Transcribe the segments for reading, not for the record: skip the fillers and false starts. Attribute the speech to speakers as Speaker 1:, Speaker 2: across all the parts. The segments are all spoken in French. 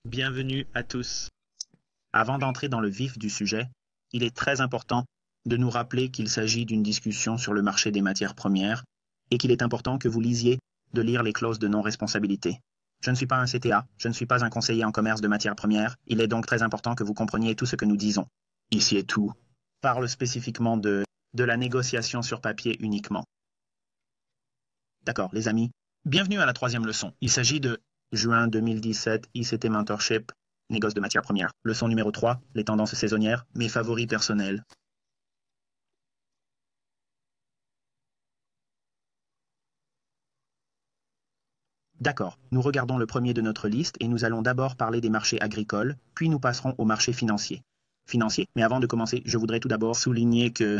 Speaker 1: Bienvenue à tous. Avant d'entrer dans le vif du sujet, il est très important de nous rappeler qu'il s'agit d'une discussion sur le marché des matières premières et qu'il est important que vous lisiez de lire les clauses de non-responsabilité. Je ne suis pas un CTA, je ne suis pas un conseiller en commerce de matières premières, il est donc très important que vous compreniez tout ce que nous disons. Ici est tout. Parle spécifiquement de la négociation sur papier uniquement. D'accord, les amis. Bienvenue à la troisième leçon. Il s'agit de juin 2017, ICT Mentorship, négoce de matières premières. Leçon numéro 3, les tendances saisonnières, mes favoris personnels. D'accord, nous regardons le premier de notre liste et nous allons d'abord parler des marchés agricoles, puis nous passerons aux marchés financiers. Financiers, mais avant de commencer, je voudrais tout d'abord souligner que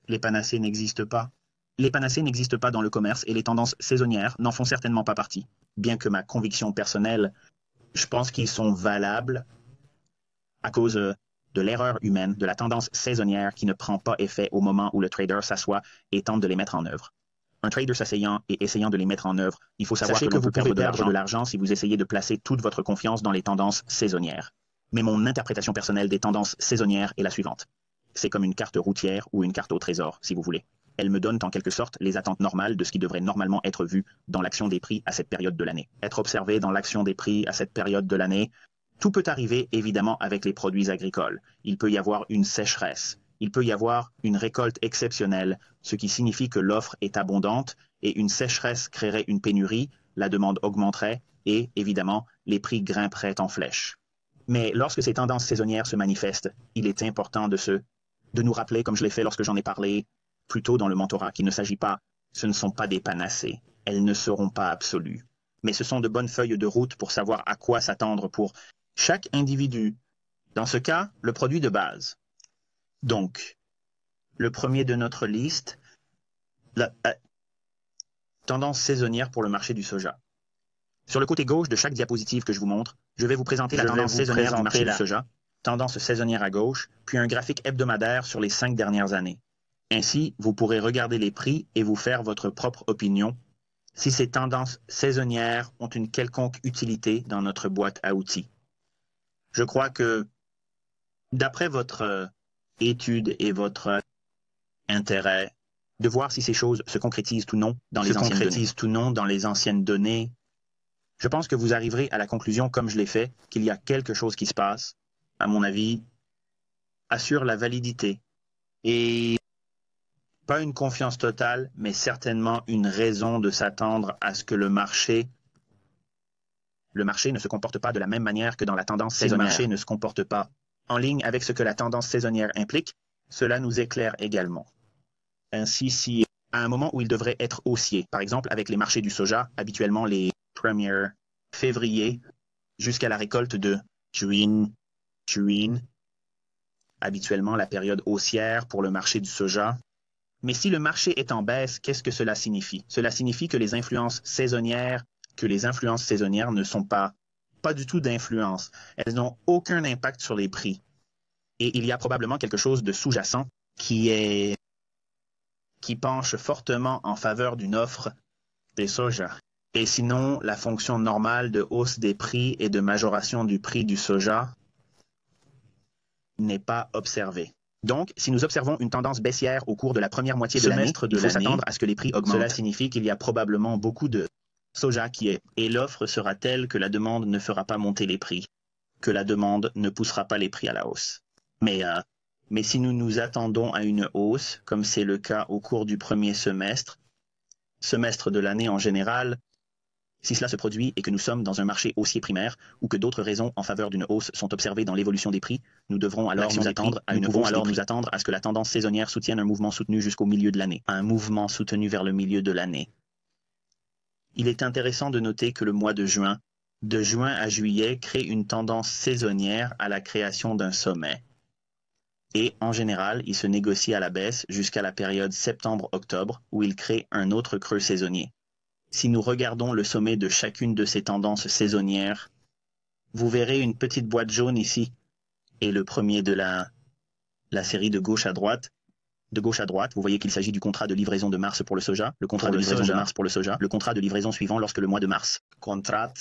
Speaker 1: les panacées n'existent pas. Les panacées n'existent pas dans le commerce et les tendances saisonnières n'en font certainement pas partie. Bien que ma conviction personnelle, je pense qu'ils sont valables à cause de l'erreur humaine, de la tendance saisonnière qui ne prend pas effet au moment où le trader s'assoit et tente de les mettre en œuvre. Un trader s'asseyant et essayant de les mettre en œuvre, il faut savoir que vous pouvez perdre de l'argent si vous essayez de placer toute votre confiance dans les tendances saisonnières. Mais mon interprétation personnelle des tendances saisonnières est la suivante. C'est comme une carte routière ou une carte au trésor, si vous voulez. Elle me donne en quelque sorte les attentes normales de ce qui devrait normalement être vu dans l'action des prix à cette période de l'année. Être observé dans l'action des prix à cette période de l'année, tout peut arriver évidemment avec les produits agricoles. Il peut y avoir une sécheresse, il peut y avoir une récolte exceptionnelle, ce qui signifie que l'offre est abondante et une sécheresse créerait une pénurie, la demande augmenterait et évidemment les prix grimperaient en flèche. Mais lorsque ces tendances saisonnières se manifestent, il est important de nous rappeler, comme je l'ai fait lorsque j'en ai parlé plus tôt dans le mentorat, qu'il ne s'agit pas, ce ne sont pas des panacées, elles ne seront pas absolues. Mais ce sont de bonnes feuilles de route pour savoir à quoi s'attendre pour chaque individu. Dans ce cas, le produit de base. Donc, le premier de notre liste, la tendance saisonnière pour le marché du soja. Sur le côté gauche de chaque diapositive que je vous montre, je vais vous présenter la tendance saisonnière du marché du soja, tendance saisonnière à gauche, puis un graphique hebdomadaire sur les 5 dernières années. Ainsi, vous pourrez regarder les prix et vous faire votre propre opinion si ces tendances saisonnières ont une quelconque utilité dans notre boîte à outils. Je crois que, d'après votre étude et votre intérêt, de voir si ces choses se concrétisent ou non dans les anciennes données, je pense que vous arriverez à la conclusion, comme je l'ai fait, qu'il y a quelque chose qui se passe, à mon avis, assure la validité et pas une confiance totale, mais certainement une raison de s'attendre à ce que le marché ne se comporte pas de la même manière que dans la tendance saisonnière. Si le marché ne se comporte pas en ligne avec ce que la tendance saisonnière implique, cela nous éclaire également. Ainsi, si à un moment où il devrait être haussier, par exemple avec les marchés du soja, habituellement les 1er février jusqu'à la récolte de juin, habituellement la période haussière pour le marché du soja. Mais si le marché est en baisse, qu'est-ce que cela signifie? Cela signifie que les influences saisonnières ne sont pas du tout d'influence. Elles n'ont aucun impact sur les prix. Et il y a probablement quelque chose de sous-jacent qui penche fortement en faveur d'une offre des soja. Et sinon, la fonction normale de hausse des prix et de majoration du prix du soja n'est pas observée. Donc, si nous observons une tendance baissière au cours de la première moitié de l'année, il faut s'attendre à ce que les prix augmentent. Cela signifie qu'il y a probablement beaucoup de soja et l'offre sera telle que la demande ne fera pas monter les prix, que la demande ne poussera pas les prix à la hausse. Mais si nous nous attendons à une hausse, comme c'est le cas au cours du premier semestre de l'année en général, si cela se produit et que nous sommes dans un marché haussier primaire ou que d'autres raisons en faveur d'une hausse sont observées dans l'évolution des prix, nous devrons alors nous attendre à ce que la tendance saisonnière soutienne un mouvement soutenu jusqu'au milieu de l'année, un mouvement soutenu vers le milieu de l'année. Il est intéressant de noter que le mois de juin à juillet, crée une tendance saisonnière à la création d'un sommet. Et en général, il se négocie à la baisse jusqu'à la période septembre-octobre où il crée un autre creux saisonnier. Si nous regardons le sommet de chacune de ces tendances saisonnières, vous verrez une petite boîte jaune ici, et le premier de la série de gauche à droite, vous voyez qu'il s'agit du contrat de livraison de mars pour le soja, le contrat de livraison de mars pour le soja, le contrat de livraison suivant lorsque le mois de mars. Contrat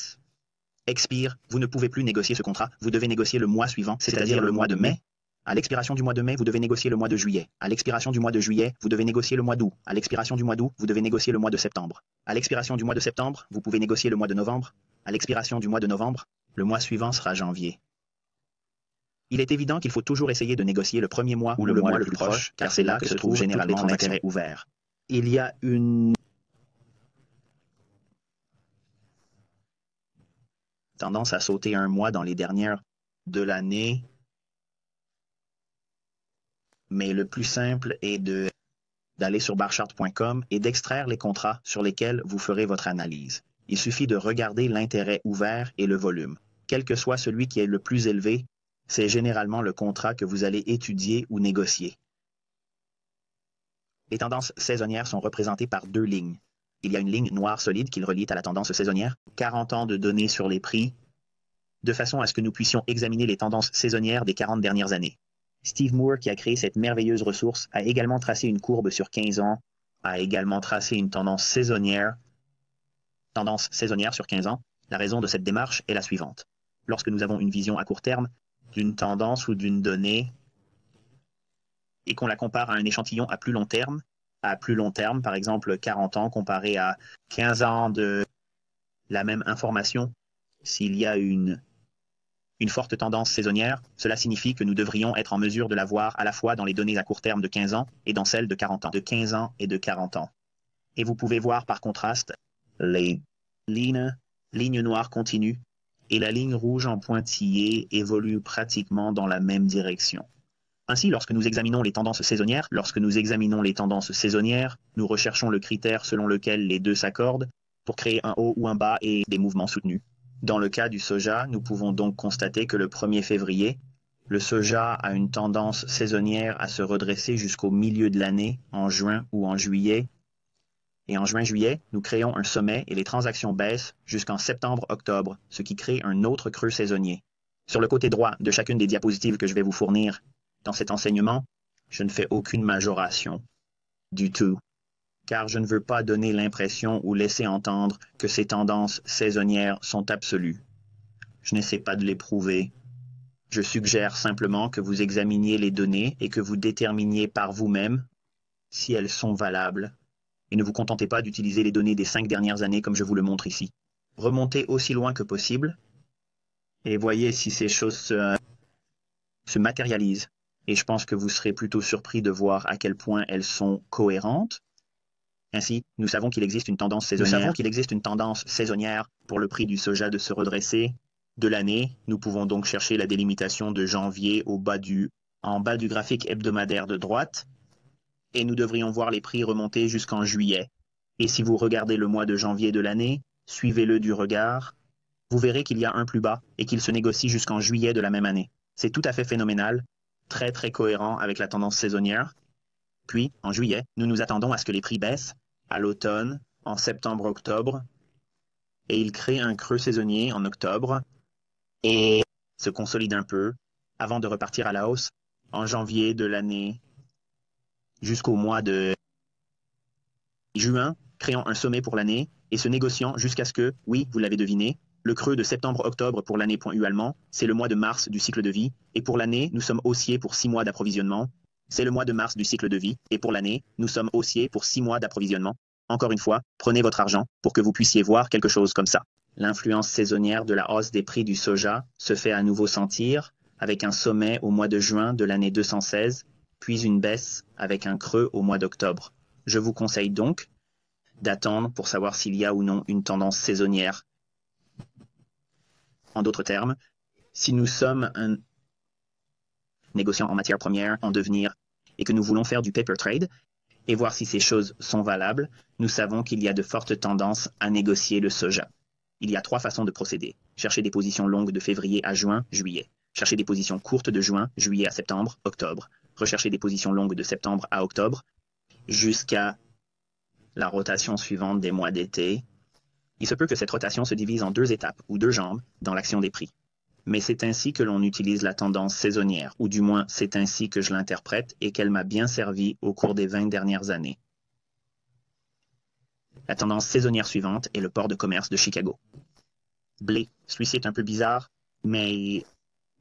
Speaker 1: expire, vous ne pouvez plus négocier ce contrat, vous devez négocier le mois suivant, c'est-à-dire le mois de mai. À l'expiration du mois de mai, vous devez négocier le mois de juillet. À l'expiration du mois de juillet, vous devez négocier le mois d'août. À l'expiration du mois d'août, vous devez négocier le mois de septembre. À l'expiration du mois de septembre, vous pouvez négocier le mois de novembre. À l'expiration du mois de novembre, le mois suivant sera janvier. Il est évident qu'il faut toujours essayer de négocier le premier mois ou le mois le plus proche, car c'est là que se trouve généralement l'intérêt ouvert. Il y a une tendance à sauter un mois dans les dernières de l'année, mais le plus simple est d'aller sur barchart.com et d'extraire les contrats sur lesquels vous ferez votre analyse. Il suffit de regarder l'intérêt ouvert et le volume. Quel que soit celui qui est le plus élevé, c'est généralement le contrat que vous allez étudier ou négocier. Les tendances saisonnières sont représentées par deux lignes. Il y a une ligne noire solide qui le relie à la tendance saisonnière, 40 ans de données sur les prix, de façon à ce que nous puissions examiner les tendances saisonnières des 40 dernières années. Steve Moore, qui a créé cette merveilleuse ressource, a également tracé une courbe sur 15 ans, a également tracé une tendance saisonnière sur 15 ans. La raison de cette démarche est la suivante. Lorsque nous avons une vision à court terme d'une tendance ou d'une donnée et qu'on la compare à un échantillon à plus long terme, par exemple 40 ans comparé à 15 ans de la même information, s'il y a une forte tendance saisonnière, cela signifie que nous devrions être en mesure de la voir à la fois dans les données à court terme de 15 ans et dans celles de 40 ans, de 15 ans et de 40 ans. Et vous pouvez voir par contraste les lignes noires continues et la ligne rouge en pointillé évolue pratiquement dans la même direction. Ainsi, lorsque nous examinons les tendances saisonnières, nous recherchons le critère selon lequel les deux s'accordent pour créer un haut ou un bas et des mouvements soutenus. Dans le cas du soja, nous pouvons donc constater que le 1er février, le soja a une tendance saisonnière à se redresser jusqu'au milieu de l'année, en juin ou en juillet. Et en juin-juillet, nous créons un sommet et les transactions baissent jusqu'en septembre-octobre, ce qui crée un autre creux saisonnier. Sur le côté droit de chacune des diapositives que je vais vous fournir dans cet enseignement, je ne fais aucune majoration du tout, car je ne veux pas donner l'impression ou laisser entendre que ces tendances saisonnières sont absolues. Je n'essaie pas de les prouver. Je suggère simplement que vous examiniez les données et que vous déterminiez par vous-même si elles sont valables. Et ne vous contentez pas d'utiliser les données des 5 dernières années comme je vous le montre ici. Remontez aussi loin que possible et voyez si ces choses se matérialisent. Et je pense que vous serez plutôt surpris de voir à quel point elles sont cohérentes. Ainsi, nous savons qu'il existe une tendance saisonnière pour le prix du soja de se redresser de l'année. Nous pouvons donc chercher la délimitation de janvier en bas du graphique hebdomadaire de droite. Et nous devrions voir les prix remonter jusqu'en juillet. Et si vous regardez le mois de janvier de l'année, suivez-le du regard, vous verrez qu'il y a un plus bas et qu'il se négocie jusqu'en juillet de la même année. C'est tout à fait phénoménal, très très cohérent avec la tendance saisonnière. Puis, en juillet, nous nous attendons à ce que les prix baissent à l'automne, en septembre-octobre, et ils créent un creux saisonnier en octobre et se consolident un peu avant de repartir à la hausse en janvier de l'année jusqu'au mois de juin, créant un sommet pour l'année et se négociant jusqu'à ce que, oui, vous l'avez deviné, le creux de septembre-octobre pour l'année .U allemand, c'est le mois de mars du cycle de vie, et pour l'année, nous sommes haussiers pour 6 mois d'approvisionnement. C'est le mois de mars du cycle de vie, et pour l'année, nous sommes haussiers pour 6 mois d'approvisionnement. Encore une fois, prenez votre argent pour que vous puissiez voir quelque chose comme ça. L'influence saisonnière de la hausse des prix du soja se fait à nouveau sentir, avec un sommet au mois de juin de l'année 216, puis une baisse avec un creux au mois d'octobre. Je vous conseille donc d'attendre pour savoir s'il y a ou non une tendance saisonnière. En d'autres termes, si nous sommes un négociant en matière première en devenir et que nous voulons faire du paper trade et voir si ces choses sont valables, nous savons qu'il y a de fortes tendances à négocier le soja. Il y a 3 façons de procéder. Chercher des positions longues de février à juin, juillet. Chercher des positions courtes de juin, juillet à septembre, octobre. Rechercher des positions longues de septembre à octobre jusqu'à la rotation suivante des mois d'été. Il se peut que cette rotation se divise en 2 étapes ou 2 jambes dans l'action des prix. Mais c'est ainsi que l'on utilise la tendance saisonnière, ou du moins c'est ainsi que je l'interprète et qu'elle m'a bien servi au cours des 20 dernières années. La tendance saisonnière suivante est le port de commerce de Chicago. blé. Celui-ci est un peu bizarre, mais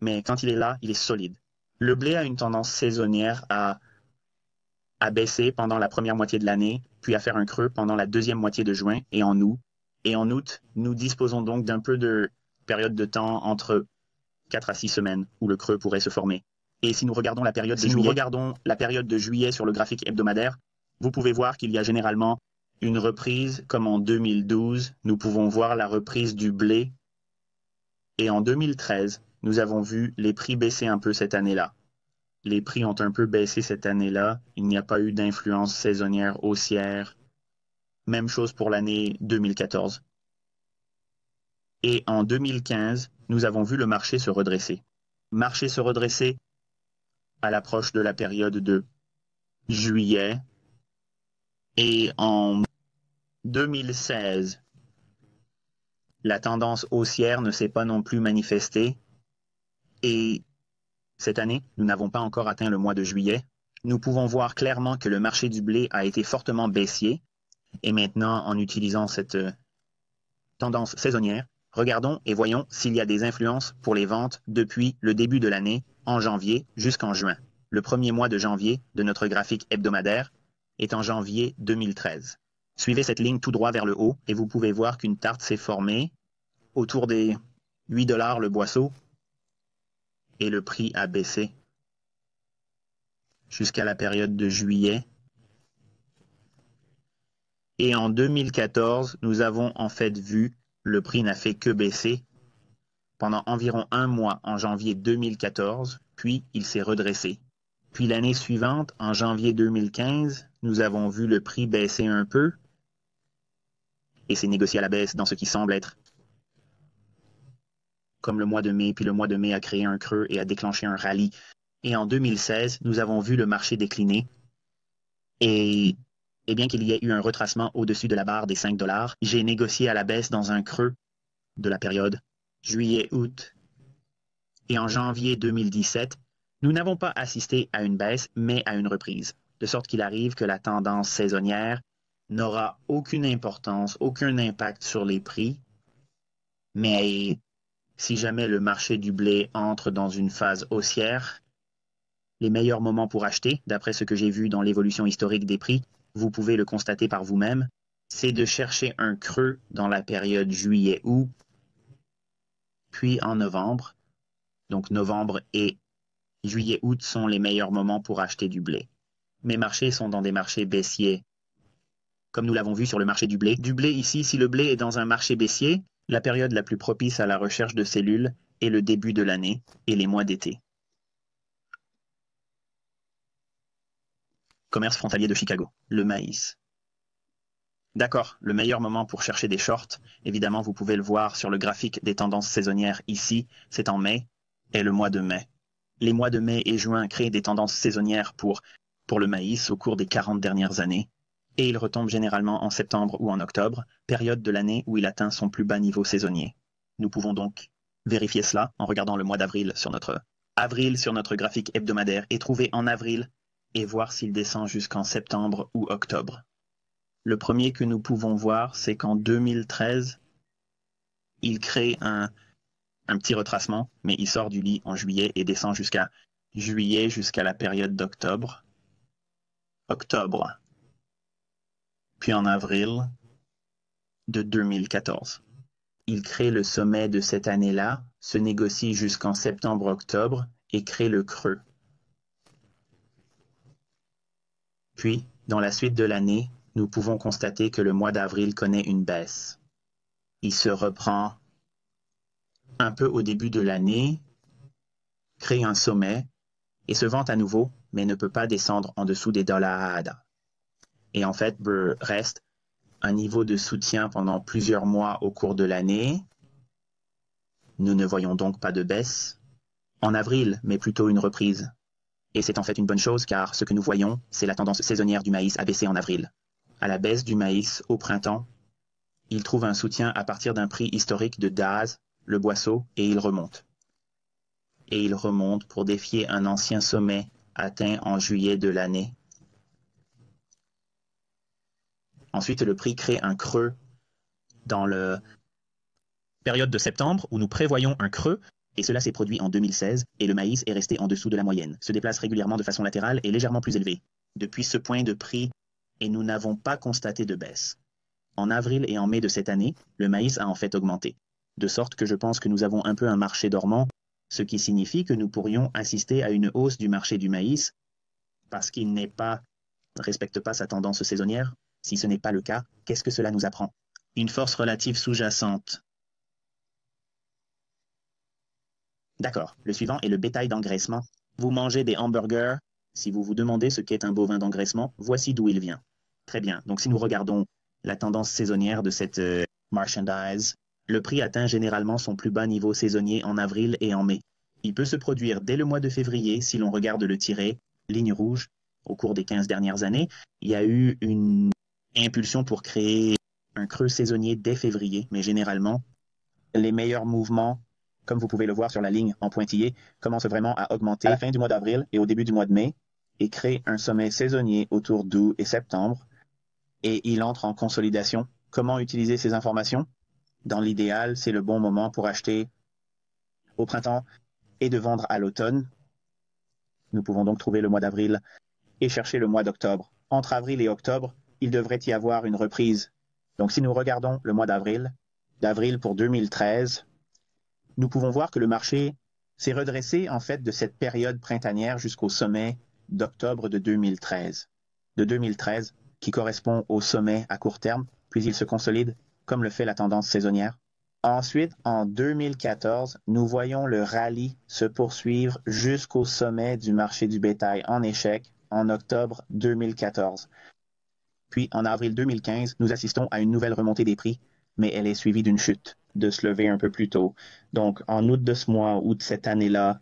Speaker 1: quand il est là, il est solide. Le blé a une tendance saisonnière à baisser pendant la première moitié de l'année, puis à faire un creux pendant la deuxième moitié de juin et en août. Et en août, nous disposons donc d'un peu de période de temps entre 4 à 6 semaines où le creux pourrait se former. Et si nous regardons la période de juillet sur le graphique hebdomadaire, vous pouvez voir qu'il y a généralement une reprise, comme en 2012, nous pouvons voir la reprise du blé. Et en 2013, nous avons vu les prix baisser un peu cette année-là. Les prix ont un peu baissé cette année-là. Il n'y a pas eu d'influence saisonnière haussière. Même chose pour l'année 2014. Et en 2015, nous avons vu le marché se redresser. Marché se redresser à l'approche de la période de juillet. Et en 2016, la tendance haussière ne s'est pas non plus manifestée. Et cette année, nous n'avons pas encore atteint le mois de juillet. Nous pouvons voir clairement que le marché du blé a été fortement baissier. Et maintenant, en utilisant cette tendance saisonnière, regardons et voyons s'il y a des influences pour les ventes depuis le début de l'année, en janvier jusqu'en juin. Le premier mois de janvier de notre graphique hebdomadaire est en janvier 2013. Suivez cette ligne tout droit vers le haut et vous pouvez voir qu'une tarte s'est formée autour des 8 $ le boisseau et le prix a baissé jusqu'à la période de juillet. Et en 2014, nous avons en fait vu le prix n'a fait que baisser pendant environ un mois en janvier 2014, puis il s'est redressé. Puis l'année suivante, en janvier 2015, nous avons vu le prix baisser un peu et s'est négocié à la baisse dans ce qui semble être comme le mois de mai, puis le mois de mai a créé un creux et a déclenché un rallye. Et en 2016, nous avons vu le marché décliner et bien qu'il y ait eu un retracement au-dessus de la barre des 5 $, j'ai négocié à la baisse dans un creux de la période juillet-août. Et en janvier 2017, nous n'avons pas assisté à une baisse, mais à une reprise, de sorte qu'il arrive que la tendance saisonnière n'aura aucune importance, aucun impact sur les prix, mais si jamais le marché du blé entre dans une phase haussière, les meilleurs moments pour acheter, d'après ce que j'ai vu dans l'évolution historique des prix, vous pouvez le constater par vous-même, c'est de chercher un creux dans la période juillet-août, puis en novembre. Donc novembre et juillet-août sont les meilleurs moments pour acheter du blé. Mes marchés sont dans des marchés baissiers, comme nous l'avons vu sur le marché du blé. Du blé ici, si le blé est dans un marché baissier, la période la plus propice à la recherche de cellules est le début de l'année et les mois d'été. Commerce frontalier de Chicago, le maïs. D'accord, le meilleur moment pour chercher des shorts, évidemment vous pouvez le voir sur le graphique des tendances saisonnières ici, c'est en mai et le mois de mai. Les mois de mai et juin créent des tendances saisonnières pour le maïs au cours des 40 dernières années. Et il retombe généralement en septembre ou en octobre, période de l'année où il atteint son plus bas niveau saisonnier. Nous pouvons donc vérifier cela en regardant le mois d'avril sur notre graphique hebdomadaire et trouver en avril et voir s'il descend jusqu'en septembre ou octobre. Le premier que nous pouvons voir, c'est qu'en 2013, il crée un petit retracement, mais il sort du lit en juillet et descend jusqu'à juillet, jusqu'à la période d'octobre. Octobre. Puis en avril de 2014. Il crée le sommet de cette année-là, se négocie jusqu'en septembre-octobre et crée le creux. Puis, dans la suite de l'année, nous pouvons constater que le mois d'avril connaît une baisse. Il se reprend un peu au début de l'année, crée un sommet et se vante à nouveau, mais ne peut pas descendre en dessous des $. Et en fait, reste un niveau de soutien pendant plusieurs mois au cours de l'année. Nous ne voyons donc pas de baisse en avril, mais plutôt une reprise. Et c'est en fait une bonne chose car ce que nous voyons, c'est la tendance saisonnière du maïs à baisser en avril. À la baisse du maïs au printemps, il trouve un soutien à partir d'un prix historique de Daz, le boisseau, et il remonte. Et il remonte pour défier un ancien sommet atteint en juillet de l'année. Ensuite, le prix crée un creux dans le Période de septembre où nous prévoyons un creux, et cela s'est produit en 2016, et le maïs est resté en dessous de la moyenne, se déplace régulièrement de façon latérale et légèrement plus élevée. Depuis ce point de prix, et nous n'avons pas constaté de baisse. En avril et en mai de cette année, le maïs a en fait augmenté, de sorte que je pense que nous avons un peu un marché dormant, ce qui signifie que nous pourrions assister à une hausse du marché du maïs parce qu'il ne respecte pas sa tendance saisonnière. Si ce n'est pas le cas, qu'est-ce que cela nous apprend? Une force relative sous-jacente. D'accord, le suivant est le bétail d'engraissement. Vous mangez des hamburgers. Si vous vous demandez ce qu'est un bovin d'engraissement, voici d'où il vient. Très bien, donc si nous regardons la tendance saisonnière de cette merchandise, le prix atteint généralement son plus bas niveau saisonnier en avril et en mai. Il peut se produire dès le mois de février si l'on regarde le tiret, ligne rouge. Au cours des 15 dernières années, il y a eu une impulsion pour créer un creux saisonnier dès février, mais généralement, les meilleurs mouvements, comme vous pouvez le voir sur la ligne en pointillé, commencent vraiment à augmenter à la fin du mois d'avril et au début du mois de mai et créent un sommet saisonnier autour d'août et septembre. Et il entre en consolidation. Comment utiliser ces informations? Dans l'idéal, c'est le bon moment pour acheter au printemps et de vendre à l'automne. Nous pouvons donc trouver le mois d'avril et chercher le mois d'octobre. Entre avril et octobre, il devrait y avoir une reprise. Donc si nous regardons le mois d'avril pour 2013, nous pouvons voir que le marché s'est redressé en fait de cette période printanière jusqu'au sommet d'octobre de 2013. De 2013, qui correspond au sommet à court terme, puis il se consolide comme le fait la tendance saisonnière. Ensuite, en 2014, nous voyons le rallye se poursuivre jusqu'au sommet du marché du bétail en échec en octobre 2014. Puis, en avril 2015, nous assistons à une nouvelle remontée des prix, mais elle est suivie d'une chute, de se lever un peu plus tôt. Donc, en août de ce mois ou de cette année-là,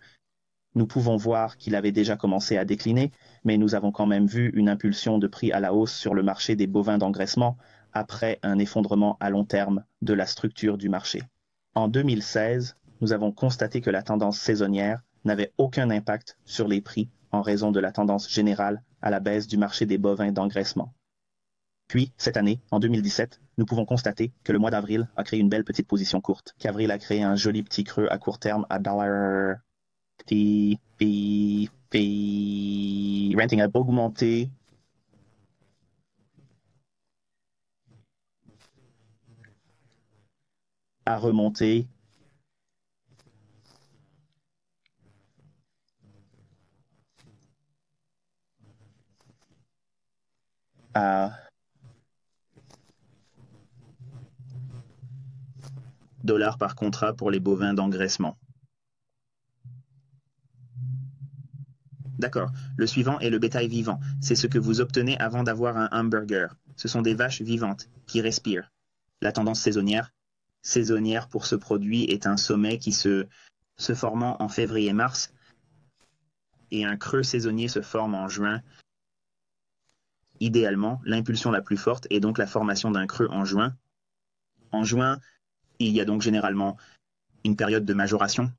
Speaker 1: nous pouvons voir qu'il avait déjà commencé à décliner, mais nous avons quand même vu une impulsion de prix à la hausse sur le marché des bovins d'engraissement après un effondrement à long terme de la structure du marché. En 2016, nous avons constaté que la tendance saisonnière n'avait aucun impact sur les prix en raison de la tendance générale à la baisse du marché des bovins d'engraissement. Puis, cette année, en 2017, nous pouvons constater que le mois d'avril a créé une belle petite position courte, qu'avril a créé un joli petit creux à court terme à renting a augmenté à remonter à dollars par contrat pour les bovins d'engraissement. D'accord. Le suivant est le bétail vivant. C'est ce que vous obtenez avant d'avoir un hamburger. Ce sont des vaches vivantes qui respirent. La tendance saisonnière pour ce produit est un sommet qui se formant en février-mars et un creux saisonnier se forme en juin. Idéalement, l'impulsion la plus forte est donc la formation d'un creux en juin. En juin, il y a donc généralement une période de majoration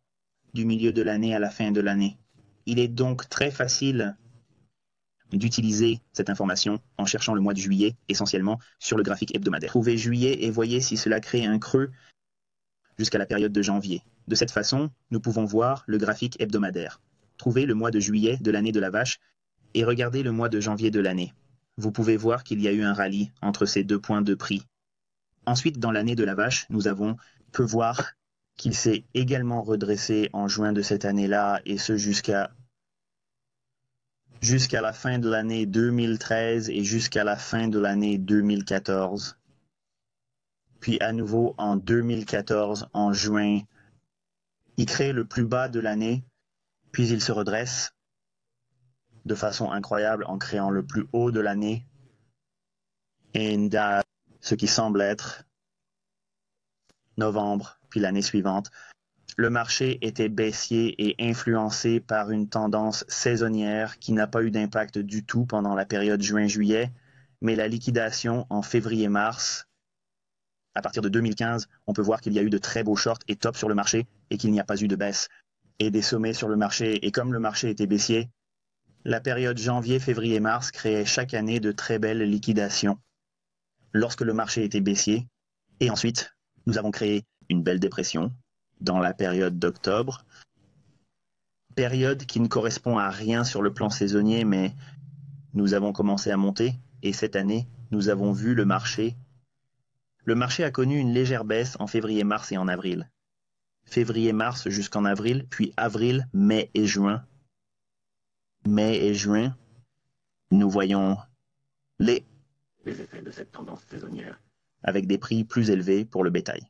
Speaker 1: du milieu de l'année à la fin de l'année. Il est donc très facile d'utiliser cette information en cherchant le mois de juillet, essentiellement sur le graphique hebdomadaire. Trouvez juillet et voyez si cela crée un creux jusqu'à la période de janvier. De cette façon, nous pouvons voir le graphique hebdomadaire. Trouvez le mois de juillet de l'année de la vache et regardez le mois de janvier de l'année. Vous pouvez voir qu'il y a eu un rallye entre ces deux points de prix. Ensuite, dans l'année de la vache, on peut voir qu'il s'est également redressé en juin de cette année-là et ce jusqu'à la fin de l'année 2013 et jusqu'à la fin de l'année 2014. Puis à nouveau en 2014, en juin, il crée le plus bas de l'année, puis il se redresse de façon incroyable en créant le plus haut de l'année. Et ce qui semble être novembre, puis l'année suivante. Le marché était baissier et influencé par une tendance saisonnière qui n'a pas eu d'impact du tout pendant la période juin-juillet, mais la liquidation en février-mars, à partir de 2015, on peut voir qu'il y a eu de très beaux shorts et tops sur le marché et qu'il n'y a pas eu de baisse et des sommets sur le marché. Et comme le marché était baissier, la période janvier, février, mars créait chaque année de très belles liquidations lorsque le marché était baissier. Et ensuite, nous avons créé une belle dépression dans la période d'octobre. Période qui ne correspond à rien sur le plan saisonnier, mais nous avons commencé à monter et cette année, nous avons vu le marché. Le marché a connu une légère baisse en février, mars et en avril. Février, mars jusqu'en avril, puis avril, mai et juin. Mai et juin, nous voyons les effets de cette tendance saisonnière avec des prix plus élevés pour le bétail.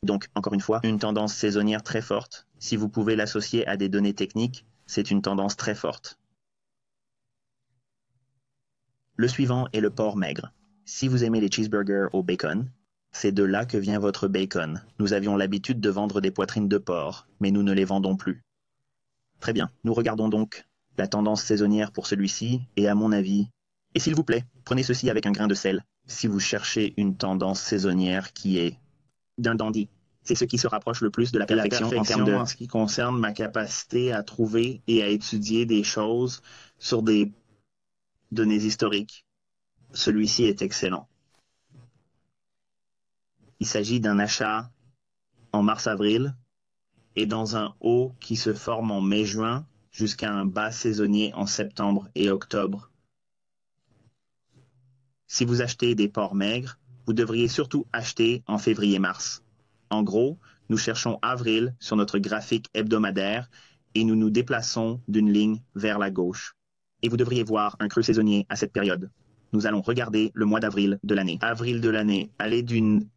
Speaker 1: Donc, encore une fois, une tendance saisonnière très forte. Si vous pouvez l'associer à des données techniques, c'est une tendance très forte. Le suivant est le porc maigre. Si vous aimez les cheeseburgers au bacon, c'est de là que vient votre bacon. Nous avions l'habitude de vendre des poitrines de porc, mais nous ne les vendons plus. Très bien, nous regardons donc la tendance saisonnière pour celui-ci, et à mon avis, et s'il vous plaît, prenez ceci avec un grain de sel, si vous cherchez une tendance saisonnière qui est d'un dandy. C'est ce qui se rapproche le plus de la perfection en termes de...
Speaker 2: en ce qui concerne ma capacité à trouver et à étudier des choses sur des données historiques. Celui-ci est excellent. Il s'agit d'un achat en mars-avril et dans un haut qui se forme en mai-juin jusqu'à un bas saisonnier en septembre et octobre. Si vous achetez des porcs maigres, vous devriez surtout acheter en février-mars. En gros, nous cherchons avril sur notre graphique hebdomadaire et nous nous déplaçons d'une ligne vers la gauche. Et vous devriez voir un creux saisonnier à cette période. Nous allons regarder le mois d'avril de l'année. Avril de l'année, allez d'une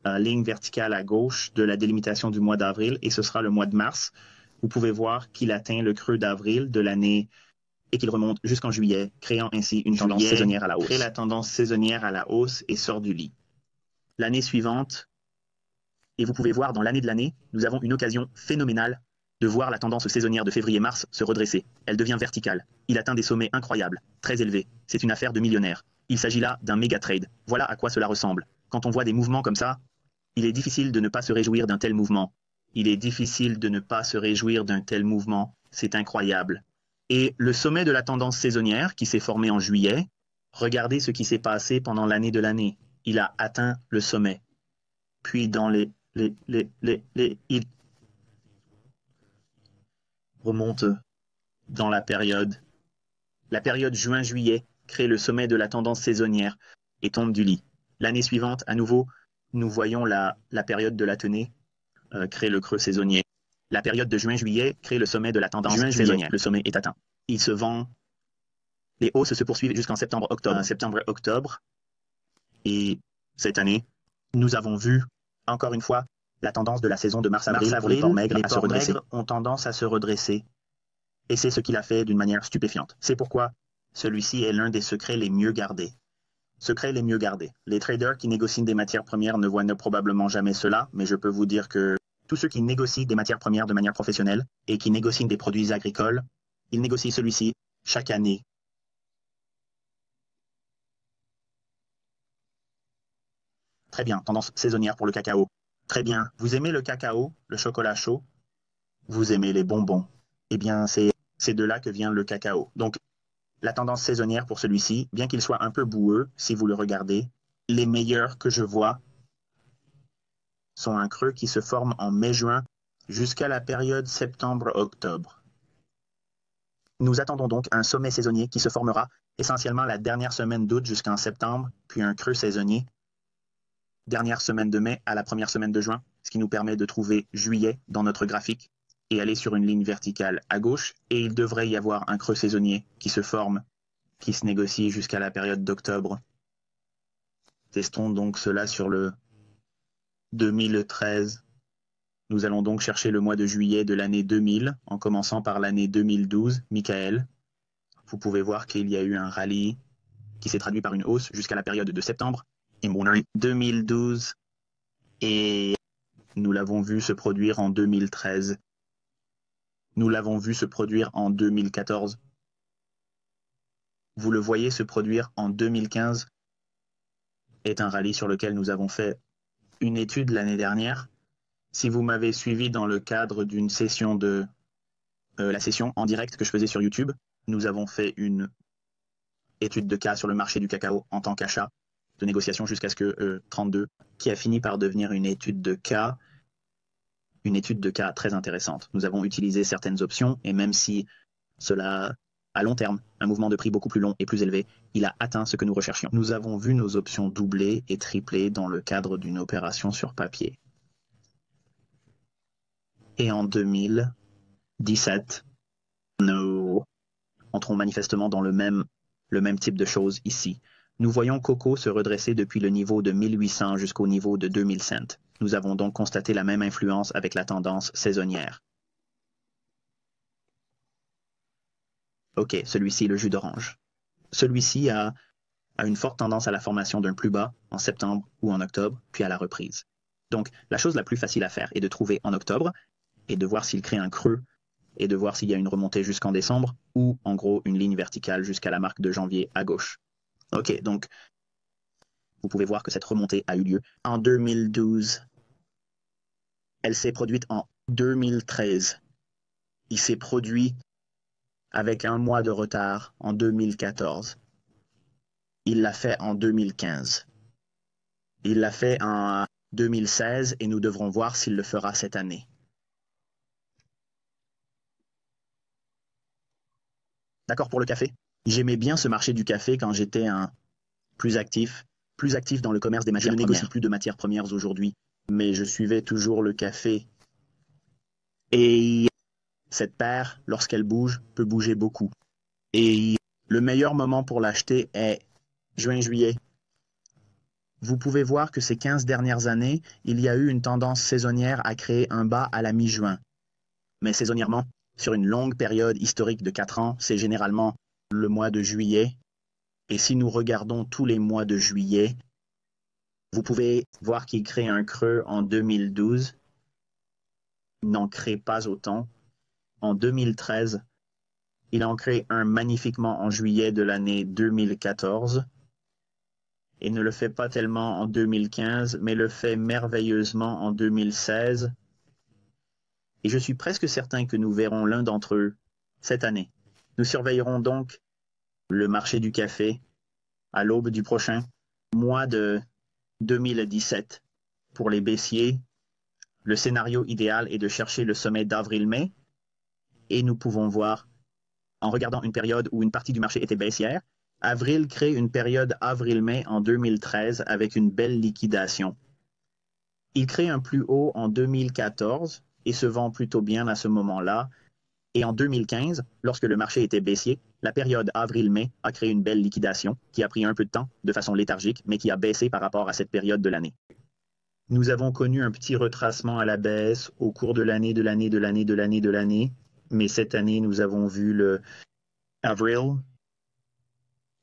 Speaker 2: ligne verticale à gauche de la délimitation du mois d'avril et ce sera le mois de mars. Vous pouvez voir qu'il atteint le creux d'avril de l'année et qu'il remonte jusqu'en juillet, créant ainsi une tendance saisonnière à la hausse. Crée la tendance saisonnière à la hausse et sort du lit.
Speaker 1: L'année suivante, et vous pouvez voir dans l'année de l'année, nous avons une occasion phénoménale de voir la tendance saisonnière de février-mars se redresser. Elle devient verticale. Il atteint des sommets incroyables, très élevés. C'est une affaire de millionnaires. Il s'agit là d'un méga trade. Voilà à quoi cela ressemble. Quand on voit des mouvements comme ça, il est difficile de ne pas se réjouir d'un tel mouvement. Il est difficile de ne pas se réjouir d'un tel mouvement. C'est incroyable. Et le sommet de la tendance saisonnière qui s'est formé en juillet, regardez ce qui s'est passé pendant l'année de l'année. Il a atteint le sommet. Puis dans il remonte dans la période. La période juin-juillet crée le sommet de la tendance saisonnière et tombe du lit. L'année suivante, à nouveau, nous voyons la période de la tenée créer le creux saisonnier. La période de juin-juillet crée le sommet de la tendance saisonnière. Le sommet est atteint. Il se vend. Les hausses se poursuivent jusqu'en septembre-octobre. Et cette année, nous avons vu, encore une fois, la tendance de la saison de mars-avril pour les porcs maigres à se redresser.
Speaker 2: Les porcs maigres ont tendance à se redresser.
Speaker 1: Et c'est ce qu'il a fait d'une manière stupéfiante. C'est pourquoi celui-ci est l'un des secrets les mieux gardés. Secrets les mieux gardés. Les traders qui négocient des matières premières ne voient probablement jamais cela, mais je peux vous dire que tous ceux qui négocient des matières premières de manière professionnelle et qui négocient des produits agricoles, ils négocient celui-ci chaque année. Très bien, tendance saisonnière pour le cacao. Très bien, vous aimez le cacao, le chocolat chaud? Vous aimez les bonbons? Eh bien, c'est de là que vient le cacao. Donc, la tendance saisonnière pour celui-ci, bien qu'il soit un peu boueux, si vous le regardez, les meilleurs que je vois sont un creux qui se forme en mai-juin jusqu'à la période septembre-octobre. Nous attendons donc un sommet saisonnier qui se formera essentiellement la dernière semaine d'août jusqu'en septembre, puis un creux saisonnier, dernière semaine de mai à la première semaine de juin, ce qui nous permet de trouver juillet dans notre graphique et aller sur une ligne verticale à gauche, et il devrait y avoir un creux saisonnier qui se forme, qui se négocie jusqu'à la période d'octobre. Testons donc cela sur le 2013. Nous allons donc chercher le mois de juillet de l'année 2000, en commençant par l'année 2012. Michael, vous pouvez voir qu'il y a eu un rallye qui s'est traduit par une hausse jusqu'à la période de septembre. Et 2012, et nous l'avons vu se produire en 2013. Nous l'avons vu se produire en 2014. Vous le voyez se produire en 2015, est un rallye sur lequel nous avons fait une étude l'année dernière. Si vous m'avez suivi dans le cadre d'une session de la session en direct que je faisais sur YouTube, nous avons fait une étude de cas sur le marché du cacao en tant qu'achat. de négociation jusqu'à ce que 32, qui a fini par devenir une étude de cas très intéressante. Nous avons utilisé certaines options et même si cela, à long terme, un mouvement de prix beaucoup plus long et plus élevé, il a atteint ce que nous recherchions. Nous avons vu nos options doubler et tripler dans le cadre d'une opération sur papier. Et en 2017, nous entrons manifestement dans le même type de choses ici. Nous voyons Coco se redresser depuis le niveau de 1800 jusqu'au niveau de 2000 cents. Nous avons donc constaté la même influence avec la tendance saisonnière. OK, celui-ci, le jus d'orange. Celui-ci a une forte tendance à la formation d'un plus bas en septembre ou en octobre, puis à la reprise. Donc, la chose la plus facile à faire est de trouver en octobre et de voir s'il crée un creux et de voir s'il y a une remontée jusqu'en décembre ou, en gros, une ligne verticale jusqu'à la marque de janvier à gauche. OK, donc, vous pouvez voir que cette remontée a eu lieu en 2012. Elle s'est produite en 2013. Il s'est produit avec un mois de retard en 2014. Il l'a fait en 2015. Il l'a fait en 2016 et nous devrons voir s'il le fera cette année. D'accord pour le café? J'aimais bien ce marché du café quand j'étais plus actif dans le commerce des matières premières. Je ne négocie plus de matières premières aujourd'hui, mais je suivais toujours le café. Et cette paire, lorsqu'elle bouge, peut bouger beaucoup. Et le meilleur moment pour l'acheter est juin-juillet. Vous pouvez voir que ces 15 dernières années, il y a eu une tendance saisonnière à créer un bas à la mi-juin. Mais saisonnièrement, sur une longue période historique de 4 ans, c'est généralement le mois de juillet. Et si nous regardons tous les mois de juillet, vous pouvez voir qu'il crée un creux en 2012. Il n'en crée pas autant. En 2013, il en crée un magnifiquement en juillet de l'année 2014. Il ne le fait pas tellement en 2015, mais le fait merveilleusement en 2016. Et je suis presque certain que nous verrons l'un d'entre eux cette année. Nous surveillerons donc le marché du café à l'aube du prochain mois de 2017. Pour les baissiers, le scénario idéal est de chercher le sommet d'avril-mai et nous pouvons voir, en regardant une période où une partie du marché était baissière, avril crée une période avril-mai en 2013 avec une belle liquidation. Il crée un plus haut en 2014 et se vend plutôt bien à ce moment-là. Et en 2015, lorsque le marché était baissier, la période avril-mai a créé une belle liquidation qui a pris un peu de temps de façon léthargique, mais qui a baissé par rapport à cette période de l'année. Nous avons connu un petit retracement à la baisse au cours de l'année, mais cette année, nous avons vu le avril.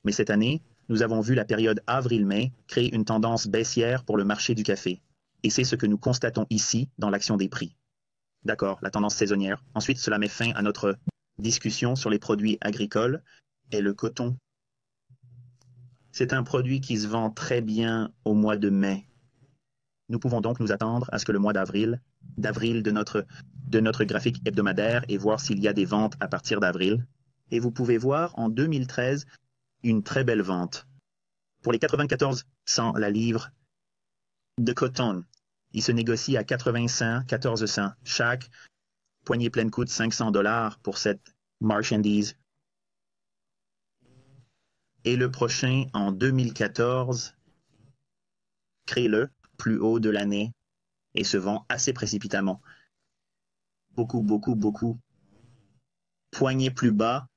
Speaker 1: Mais cette année, nous avons vu la période avril-mai créer une tendance baissière pour le marché du café. Et c'est ce que nous constatons ici dans l'action des prix. D'accord, la tendance saisonnière. Ensuite, cela met fin à notre discussion sur les produits agricoles et le coton. C'est un produit qui se vend très bien au mois de mai. Nous pouvons donc nous attendre à ce que le mois d'avril de notre graphique hebdomadaire et voir s'il y a des ventes à partir d'avril. Et vous pouvez voir en 2013 une très belle vente. Pour les 94 cents la livre de coton, il se négocie à 80 cents, 14 cents chaque. Poignée pleine coûte $500 pour cette marchandise. Et le prochain, en 2014, crée le plus haut de l'année et se vend assez précipitamment. Beaucoup. Poignée plus bas.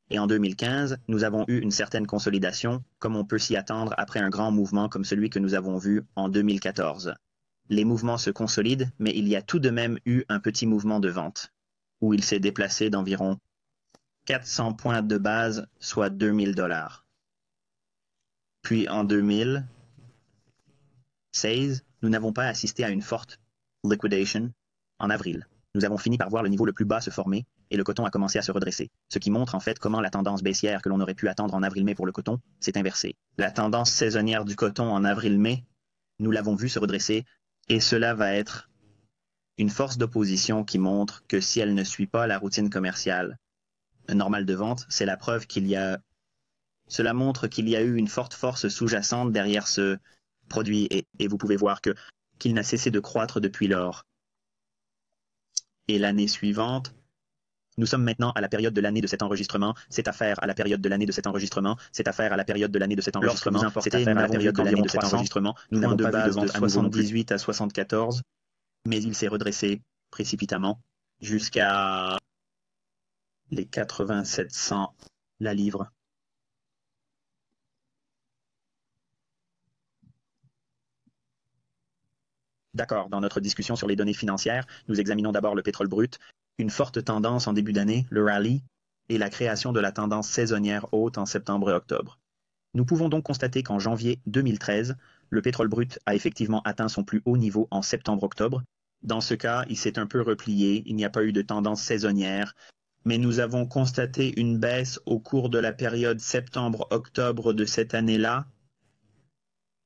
Speaker 1: Et en 2015, nous avons eu une certaine consolidation, comme on peut s'y attendre après un grand mouvement comme celui que nous avons vu en 2014. Les mouvements se consolident, mais il y a tout de même eu un petit mouvement de vente, où il s'est déplacé d'environ 400 points de base, soit $2000. Puis en 2016, nous n'avons pas assisté à une forte liquidation en avril. Nous avons fini par voir le niveau le plus bas se former et le coton a commencé à se redresser, ce qui montre en fait comment la tendance baissière que l'on aurait pu attendre en avril-mai pour le coton s'est inversée. La tendance saisonnière du coton en avril-mai, nous l'avons vu se redresser et cela va être une force d'opposition qui montre que si elle ne suit pas la routine commerciale normale de vente, c'est la preuve qu'il y a Cela montre qu'il y a eu une forte force sous-jacente derrière ce produit et vous pouvez voir qu'il n'a cessé de croître depuis lors. Et l'année suivante, nous sommes maintenant à la période de l'année de cet enregistrement, cette affaire à la période de l'année de cet enregistrement, cette affaire à la période de l'année de cet enregistrement, cette affaire à la période de l'année de cet enregistrement, nous n'avons pas vu de vente 78 à 74, mais il s'est redressé précipitamment jusqu'à les 8700 la livre. D'accord, dans notre discussion sur les données financières, nous examinons d'abord le pétrole brut, une forte tendance en début d'année, le rallye, et la création de la tendance saisonnière haute en septembre et octobre. Nous pouvons donc constater qu'en janvier 2013, le pétrole brut a effectivement atteint son plus haut niveau en septembre-octobre. Dans ce cas, il s'est un peu replié, il n'y a pas eu de tendance saisonnière, mais nous avons constaté une baisse au cours de la période septembre-octobre de cette année-là,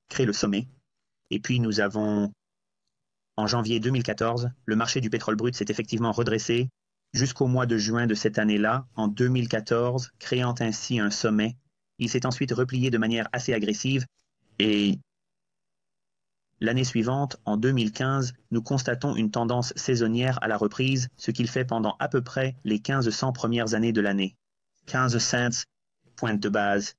Speaker 1: créé le sommet, et puis nous avons en janvier 2014, le marché du pétrole brut s'est effectivement redressé jusqu'au mois de juin de cette année-là, en 2014, créant ainsi un sommet. Il s'est ensuite replié de manière assez agressive et l'année suivante, en 2015, nous constatons une tendance saisonnière à la reprise, ce qu'il fait pendant à peu près les 1500 premières années de l'année. 15 cents, pointe de base.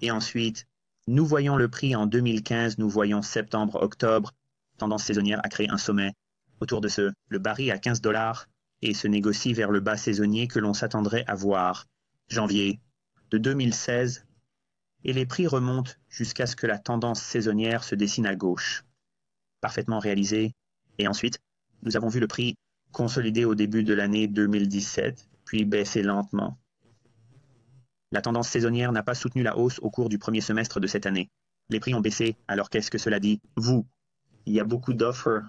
Speaker 1: Et ensuite, nous voyons le prix en 2015, nous voyons septembre-octobre, tendance saisonnière a créé un sommet autour de le baril à 15 $ et se négocie vers le bas saisonnier que l'on s'attendrait à voir, janvier de 2016, et les prix remontent jusqu'à ce que la tendance saisonnière se dessine à gauche. Parfaitement réalisé. Et ensuite, nous avons vu le prix consolider au début de l'année 2017, puis baisser lentement. La tendance saisonnière n'a pas soutenu la hausse au cours du premier semestre de cette année. Les prix ont baissé, alors qu'est-ce que cela dit? Il y a beaucoup d'offres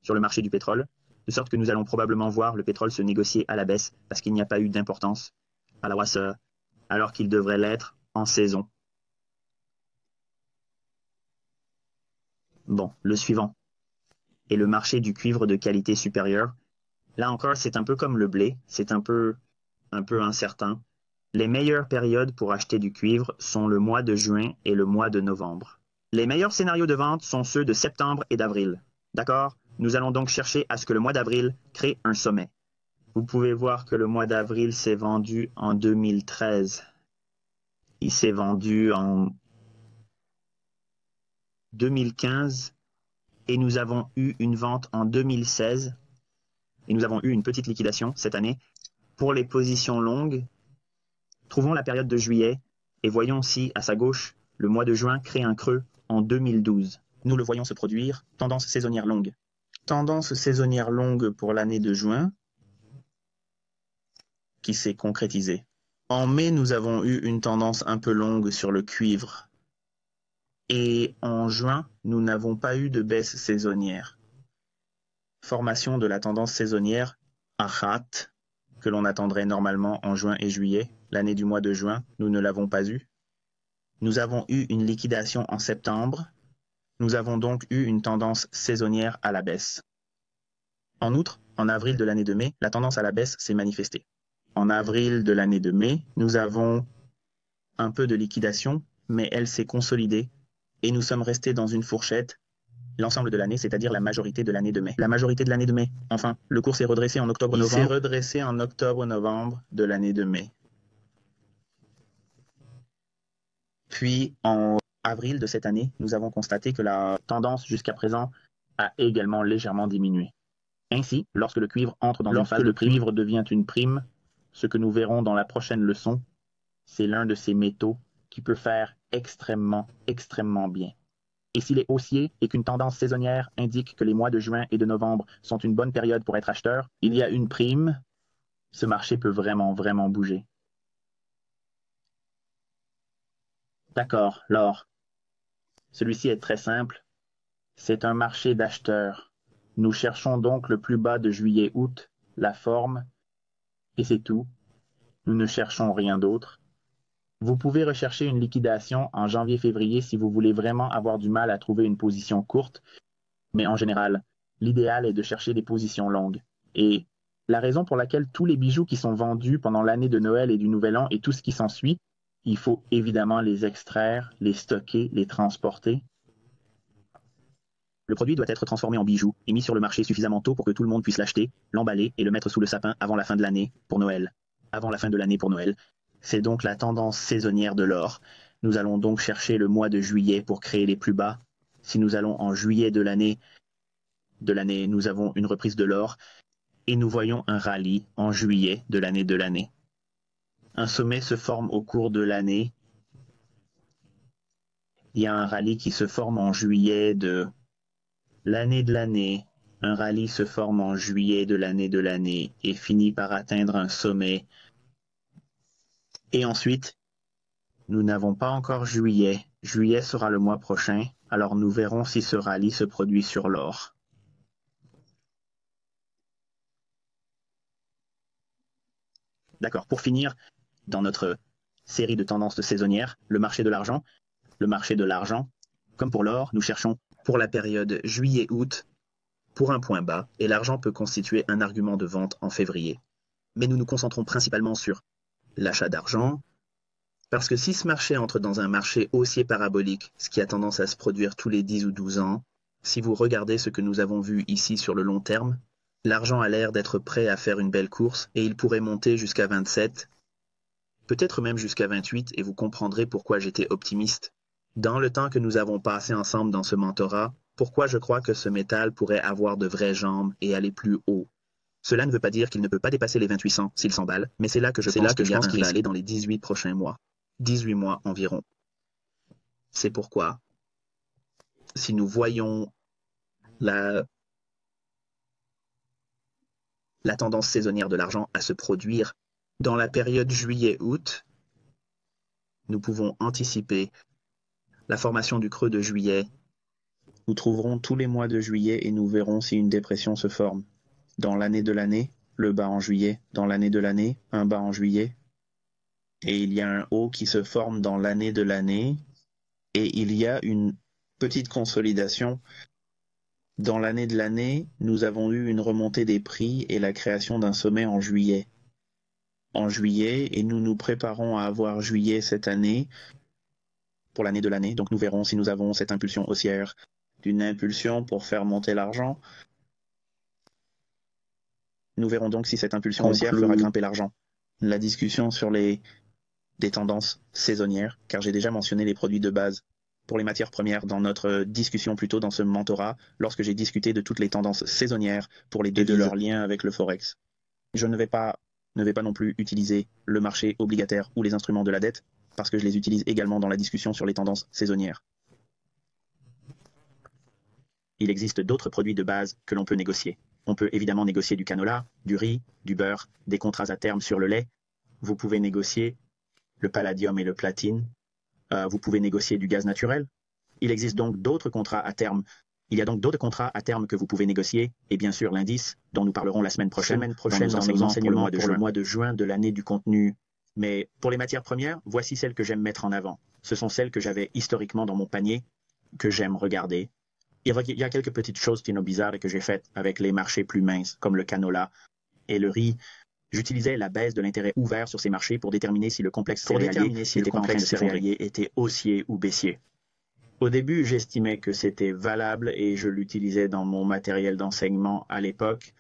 Speaker 1: sur le marché du pétrole, de sorte que nous allons probablement voir le pétrole se négocier à la baisse parce qu'il n'y a pas eu d'importance à la hausse, alors qu'il devrait l'être en saison. Bon, le suivant est le marché du cuivre de qualité supérieure. Là encore, c'est un peu comme le blé, c'est un peu incertain. Les meilleures périodes pour acheter du cuivre sont le mois de juin et le mois de novembre. Les meilleurs scénarios de vente sont ceux de septembre et d'avril. D'accord? Nous allons donc chercher à ce que le mois d'avril crée un sommet. Vous pouvez voir que le mois d'avril s'est vendu en 2013. Il s'est vendu en 2015 et nous avons eu une vente en 2016 et nous avons eu une petite liquidation cette année. Pour les positions longues, trouvons la période de juillet et voyons si, à sa gauche, le mois de juin crée un creux en 2012. Nous le voyons se produire, tendance saisonnière longue. Tendance saisonnière longue pour l'année de juin, qui s'est concrétisée. En mai, nous avons eu une tendance un peu longue sur le cuivre. Et en juin, nous n'avons pas eu de baisse saisonnière. Formation de la tendance saisonnière Achat, que l'on attendrait normalement en juin et juillet. L'année du mois de juin, nous ne l'avons pas eu. Nous avons eu une liquidation en septembre. Nous avons donc eu une tendance saisonnière à la baisse. En outre, en avril de l'année de mai, la tendance à la baisse s'est manifestée. En avril de l'année de mai, nous avons un peu de liquidation, mais elle s'est consolidée et nous sommes restés dans une fourchette l'ensemble de l'année, c'est-à-dire la majorité de l'année de mai. La majorité de l'année de mai. Enfin, le cours s'est redressé en octobre-novembre. Il s'est redressé en octobre-novembre de l'année de mai. Puis, en avril de cette année, nous avons constaté que la tendance jusqu'à présent a également légèrement diminué. Ainsi, lorsque le cuivre entre dans une phase de prime, le cuivre devient une prime, ce que nous verrons dans la prochaine leçon, c'est l'un de ces métaux qui peut faire extrêmement bien. Et s'il est haussier et qu'une tendance saisonnière indique que les mois de juin et de novembre sont une bonne période pour être acheteur, il y a une prime, ce marché peut vraiment bouger. D'accord, l'or. Celui-ci est très simple. C'est un marché d'acheteurs. Nous cherchons donc le plus bas de juillet-août, la forme, et c'est tout. Nous ne cherchons rien d'autre. Vous pouvez rechercher une liquidation en janvier-février si vous voulez vraiment avoir du mal à trouver une position courte, mais en général, l'idéal est de chercher des positions longues. Et la raison pour laquelle tous les bijoux qui sont vendus pendant l'année de Noël et du Nouvel An et tout ce qui s'ensuit
Speaker 2: Il faut évidemment les extraire, les stocker, les transporter.
Speaker 1: Le produit doit être transformé en bijoux et mis sur le marché suffisamment tôt pour que tout le monde puisse l'acheter, l'emballer et le mettre sous le sapin avant la fin de l'année pour Noël. Avant la fin de l'année pour Noël.
Speaker 2: C'est donc la tendance saisonnière de l'or. Nous allons donc chercher le mois de juillet pour créer les plus bas. Si nous allons en juillet de l'année, nous avons une reprise de l'or et nous voyons un rallye en juillet de l'année. Un sommet se forme au cours de l'année. Il y a un rallye qui se forme en juillet de l'année. Un rallye se forme en juillet de l'année et finit par atteindre un sommet. Et ensuite, nous n'avons pas encore juillet. Juillet sera le mois prochain, alors nous verrons si ce rallye se produit sur l'or.
Speaker 1: D'accord. Pour finir, dans notre série de tendances saisonnières, le marché de l'argent. Le marché de l'argent, comme pour l'or, nous cherchons
Speaker 2: pour la période juillet-août pour un point bas, et l'argent peut constituer un argument de vente en février. Mais nous nous concentrons principalement sur l'achat d'argent, parce que si ce marché entre dans un marché haussier parabolique, ce qui a tendance à se produire tous les 10 ou 12 ans, si vous regardez ce que nous avons vu ici sur le long terme, l'argent a l'air d'être prêt à faire une belle course et il pourrait monter jusqu'à 27, peut-être même jusqu'à 28, et vous comprendrez pourquoi j'étais optimiste. Dans le temps que nous avons passé ensemble dans ce mentorat, pourquoi je crois que ce métal pourrait avoir de vraies jambes et aller plus haut. Cela ne veut pas dire qu'il ne peut pas dépasser les 2800 s'il s'emballe, mais c'est là que je pense qu'il va aller dans les 18 prochains mois. 18 mois environ. C'est pourquoi, si nous voyons la tendance saisonnière de l'argent à se produire dans la période juillet-août, nous pouvons anticiper la formation du creux de juillet. Nous trouverons tous les mois de juillet et nous verrons si une dépression se forme. Dans l'année de l'année, le bas en juillet. Dans l'année de l'année, un bas en juillet. Et il y a un haut qui se forme dans l'année de l'année. Et il y a une petite consolidation. Dans l'année de l'année, nous avons eu une remontée des prix et la création d'un sommet en juillet. Et nous nous préparons à avoir juillet cette année pour l'année de l'année. Donc nous verrons si nous avons cette impulsion haussière d'une impulsion pour faire monter l'argent. Nous verrons donc si cette impulsion haussière fera grimper l'argent. La discussion sur des tendances saisonnières, car j'ai déjà mentionné les produits de base pour les matières premières dans notre discussion plutôt dans ce mentorat, lorsque j'ai discuté de toutes les tendances saisonnières pour les devises et de leur lien avec le Forex. Je ne vais pas non plus utiliser le marché obligataire ou les instruments de la dette, parce que je les utilise également dans la discussion sur les tendances saisonnières. Il existe d'autres produits de base que l'on peut négocier. On peut évidemment négocier du canola, du riz, du beurre, des contrats à terme sur le lait. Vous pouvez négocier le palladium et le platine. Vous pouvez négocier du gaz naturel. Il existe donc d'autres contrats à terme. Il y a donc d'autres contrats à terme que vous pouvez négocier, et bien sûr l'indice, dont nous parlerons la semaine prochaine dans nos enseignements pour le mois de juin de l'année du contenu. Mais pour les matières premières, voici celles que j'aime mettre en avant. Ce sont celles que j'avais historiquement dans mon panier, que j'aime regarder. Il y a quelques petites choses bizarres que j'ai faites avec les marchés plus minces, comme le canola et le riz. J'utilisais la baisse de l'intérêt ouvert sur ces marchés pour déterminer si le complexe céréalier était haussier ou baissier. Au début, j'estimais que c'était valable et je l'utilisais dans mon matériel d'enseignement à l'époque.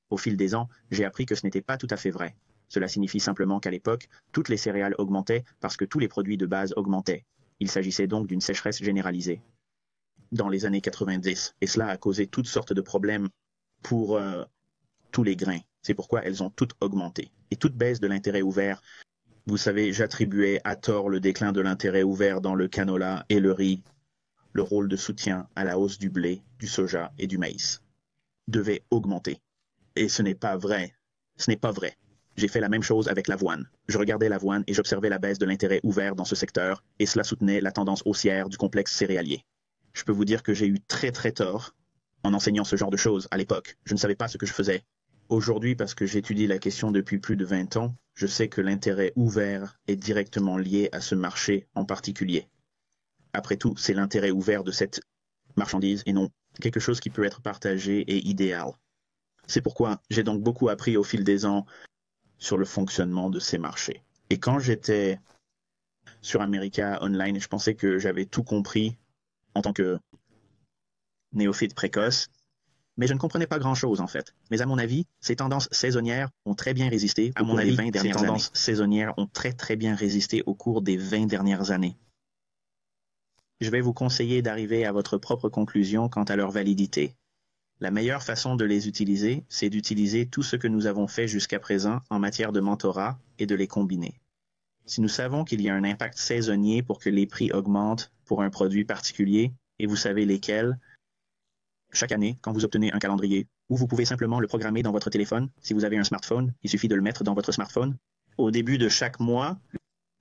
Speaker 2: Au fil des ans, j'ai appris que ce n'était pas tout à fait vrai. Cela signifie simplement qu'à l'époque, toutes les céréales augmentaient parce que tous les produits de base augmentaient. Il s'agissait donc d'une sécheresse généralisée dans les années 90. Et cela a causé toutes sortes de problèmes pour tous les grains. C'est pourquoi elles ont toutes augmenté. Et toute baisse de l'intérêt ouvert, vous savez, j'attribuais à tort le déclin de l'intérêt ouvert dans le canola et le riz, le rôle de soutien à la hausse du blé, du soja et du maïs, devait augmenter. Et ce n'est pas vrai. Ce n'est pas vrai. J'ai fait la même chose avec l'avoine. Je regardais l'avoine et j'observais la baisse de l'intérêt ouvert dans ce secteur, et cela soutenait la tendance haussière du complexe céréalier. Je peux vous dire que j'ai eu très tort en enseignant ce genre de choses à l'époque. Je ne savais pas ce que je faisais. Aujourd'hui, parce que j'étudie la question depuis plus de 20 ans, je sais que l'intérêt ouvert est directement lié à ce marché en particulier. Après tout, c'est l'intérêt ouvert de cette marchandise et non quelque chose qui peut être partagé et idéal. C'est pourquoi j'ai donc beaucoup appris au fil des ans sur le fonctionnement de ces marchés. Et quand j'étais sur America Online. Je pensais que j'avais tout compris en tant que néophyte précoce. Mais je ne comprenais pas grand-chose, en fait. Mais à mon avis, ces tendances saisonnières ont très bien résisté. À mon avis, ces tendances saisonnières ont très bien résisté au cours des 20 dernières années. Je vais vous conseiller d'arriver à votre propre conclusion quant à leur validité. La meilleure façon de les utiliser, c'est d'utiliser tout ce que nous avons fait jusqu'à présent en matière de mentorat et de les combiner. Si nous savons qu'il y a un impact saisonnier pour que les prix augmentent pour un produit particulier, et vous savez lesquels, chaque année, quand vous obtenez un calendrier, ou vous pouvez simplement le programmer dans votre téléphone, si vous avez un smartphone, il suffit de le mettre dans votre smartphone. Au début de chaque mois,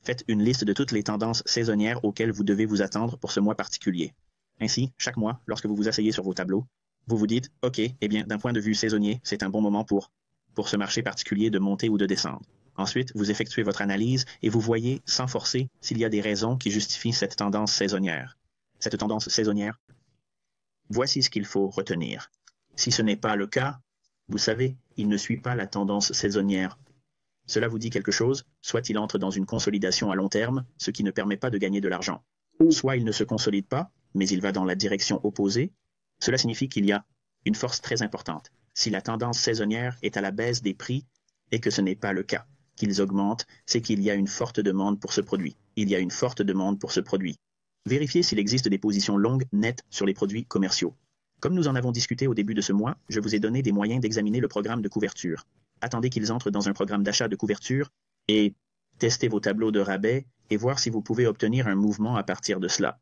Speaker 2: faites une liste de toutes les tendances saisonnières auxquelles vous devez vous attendre pour ce mois particulier. Ainsi, chaque mois, lorsque vous vous asseyez sur vos tableaux, vous vous dites, OK, eh bien, d'un point de vue saisonnier, c'est un bon moment pour ce marché particulier de monter ou de descendre. Ensuite, vous effectuez votre analyse et vous voyez, sans forcer, s'il y a des raisons qui justifient cette tendance saisonnière. Cette tendance saisonnière, voici ce qu'il faut retenir. Si ce n'est pas le cas, vous savez, il ne suit pas la tendance saisonnière. Cela vous dit quelque chose, soit il entre dans une consolidation à long terme, ce qui ne permet pas de gagner de l'argent. Soit il ne se consolide pas, mais il va dans la direction opposée. Cela signifie qu'il y a une force très importante. Si la tendance saisonnière est à la baisse des prix et que ce n'est pas le cas, qu'ils augmentent, c'est qu'il y a une forte demande pour ce produit. Il y a une forte demande pour ce produit. Vérifiez s'il existe des positions longues nettes sur les produits commerciaux. Comme nous en avons discuté au début de ce mois, je vous ai donné des moyens d'examiner le programme de couverture. Attendez qu'ils entrent dans un programme d'achat de couverture et testez vos tableaux de rabais et voir si vous pouvez obtenir un mouvement à partir de cela.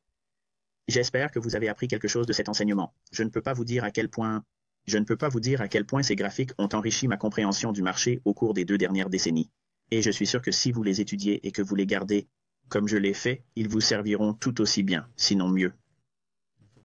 Speaker 2: J'espère que vous avez appris quelque chose de cet enseignement. Je ne peux pas vous dire à quel point ces graphiques ont enrichi ma compréhension du marché au cours des 2 dernières décennies. Et je suis sûr que si vous les étudiez et que vous les gardez comme je l'ai fait, ils vous serviront tout aussi bien, sinon mieux.